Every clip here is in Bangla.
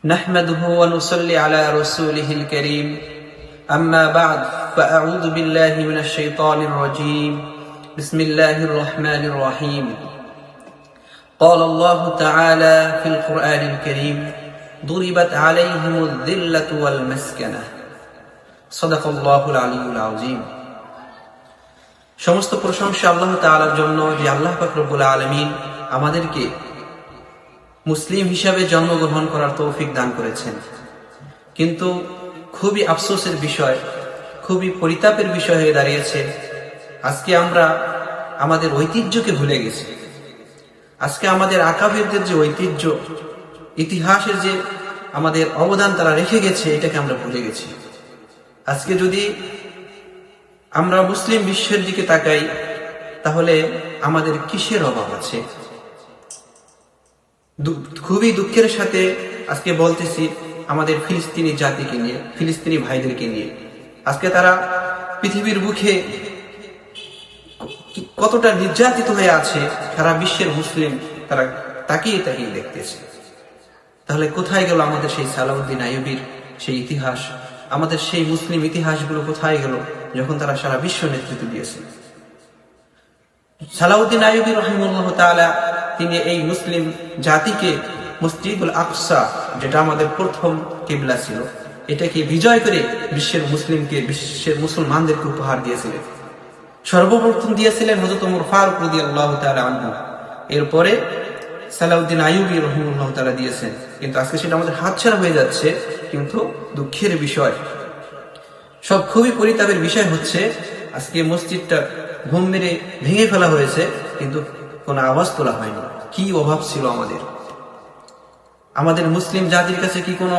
نحمده ونصلي على رسوله الكريم أما بعد فأعوذ بالله من الشيطان الرجيم بسم الله الرحمن الرحيم قال الله تعالى في القرآن الكريم ضربت عليهم الذلة والمسكنة صدق الله العلي العظيم সমস্ত প্রশংসা আল্লাহ তাআলার জন্য যে আল্লাহ পাক রব্বুল আলামিন আমাদেরকে মুসলিম হিসাবে জন্মগ্রহণ করার তৌফিক দান করেছেন। কিন্তু খুবই আফসোসের বিষয়, খুবই পরিতাপের বিষয় হয়ে দাঁড়িয়েছে, আজকে আমরা আমাদের ঐতিহ্যকে ভুলে গেছি। আজকে আমাদের আকাবেরদের যে ঐতিহ্য, ইতিহাসের যে আমাদের অবদান তারা রেখে গেছে, এটাকে আমরা ভুলে গেছি। আজকে যদি আমরা মুসলিম বিশ্বের দিকে তাকাই, তাহলে আমাদের কিসের অভাব আছে? খুবই দুঃখের সাথে আজকে বলতেছি আমাদের ফিলিস্তিনি জাতিকে নিয়ে, ফিলিস্তিনি ভাইদেরকে নিয়ে। আজকে তারা পৃথিবীর বুকে কতটা নির্যাতিত হয়ে আছে, সারা বিশ্বের মুসলিম তারা তাকিয়ে তাকিয়ে দেখতেছে। তাহলে কোথায় গেল আমাদের সেই সালাউদ্দিন আইয়ুবীর সেই ইতিহাস, আমাদের সেই মুসলিম ইতিহাসগুলো কোথায় গেল যখন তারা সারা বিশ্ব নেতৃত্ব দিয়েছে? সালাউদ্দিন আইয়ুবী রাহিমাহুল্লাহ তাআলা তিনি এই মুসলিম জাতিকে মসজিদুল আকসা, যেটা আমাদের প্রথম কিবলা ছিল, এটাকে বিজয় করে বিশ্বের মুসলমানদেরকে উপহার দিয়েছিলেন। সর্বপ্রথম দিয়েছিলেন হযরত ওমর ফারুক রাদিয়াল্লাহু তাআলা আনহু, এরপরে সালাউদ্দিন আইয়ুবী রাহিমাহুল্লাহ তাআলা দিয়েছেন। কিন্তু আজকে সেটা আমাদের হাতছাড়া হয়ে যাচ্ছে। কিন্তু দুঃখের বিষয়, সব খুবই পরিতাপের বিষয় হচ্ছে, আজকে মসজিদটা ঘুম মেরে ভেঙে ফেলা হয়েছে, কিন্তু কোনো আওয়াজ তোলা হয়নি। কি অভাব ছিল আমাদের! আমাদের মুসলিম জাতির কাছে কি কোনো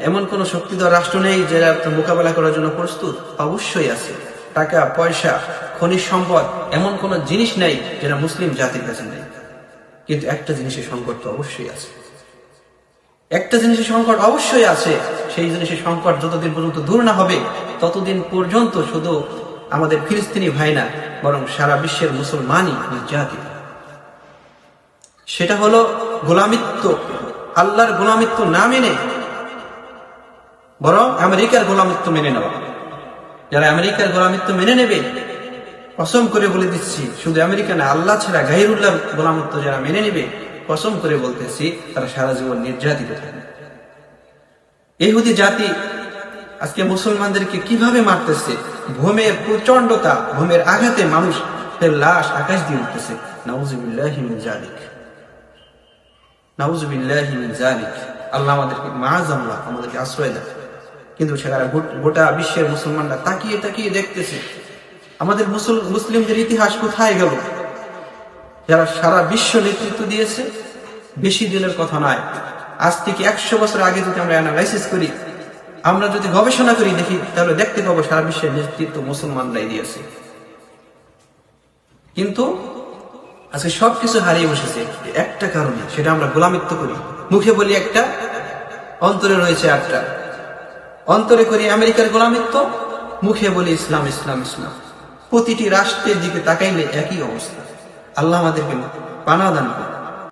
এমন কোন শক্তিধর রাষ্ট্র নেই যারা মোকাবেলা করার জন্য প্রস্তুত? অবশ্যই আছে। টাকা পয়সা, খনিজ সম্পদ, এমন কোন জিনিস নেই যেটা মুসলিম জাতির কাছে নেই। কিন্তু একটা জিনিসের সংকট তো অবশ্যই আছে, একটা জিনিসের সংকট অবশ্যই আছে। সেই জিনিসের সংকট যতদিন পর্যন্ত দূর না হবে, ততদিন পর্যন্ত শুধু আমাদের ফিলিস্তিনি ভাই না, বরং সারা বিশ্বের মুসলমানই নির্যাতিত। সেটা হলো গোলামিত্ব, আল্লাহর গোলামিত্ব না মেনে বরং আমেরিকার গোলামিত্ব মেনে নেওয়া। যারা আমেরিকার গোলামিত্ব মেনে নেবে, কসম করে বলে দিচ্ছি, শুধু আমেরিকা না, আল্লাহ ছাড়া গায়রুল্লাহর গোলামিত্ব যারা মেনে নেবে, কসম করে বলতেছি, তারা সারা জীবন নির্যাতিত থাকবে। ইহুদি জাতি আজকে মুসলমানদেরকে কিভাবে মারতেছে! ভূমের প্রচন্ডতা, ভূমের আঘাতে মানুষের লাশ আকাশ দিয়ে উঠতেছে। নাউযুবিল্লাহি মিন যালিক, নাউযুবিল্লাহি মিন যালিক। আল্লাহ আমাদেরকে মাআযাল্লাহ, আমাদেরকে আশ্রয় দেয়। কিন্তু সেখানে গোটা বিশ্বের মুসলমানরা তাকিয়ে তাকিয়ে দেখতেছে আমাদের মুসলিমদের ইতিহাস কোথায় গেল, যারা সারা বিশ্ব নেতৃত্ব দিয়েছে। বেশি দিনের কথা নয়, আজ থেকে 100 বছর আগে যদি আমরা অ্যানালাইসিস করি, আমরা যদি গবেষণা করি, দেখি, তাহলে দেখতে পাবো সারা বিশ্বের নেতৃত্ব মুসলমানরাই দিয়েছে। কিন্তু আজকে সবকিছু হারিয়ে বসেছে একটা কারণে, সেটা আমরা গোলামিত্ব করি। মুখে বলি একটা, অন্তরে রয়েছে একটা। অন্তরে করি আমেরিকার গোলামিত্ব, মুখে বলি ইসলাম ইসলাম ইসলাম। প্রতিটি রাষ্ট্রের দিকে তাকাইলে একই অবস্থা। আল্লাহ আমাদেরকে পানাহ দান করুন।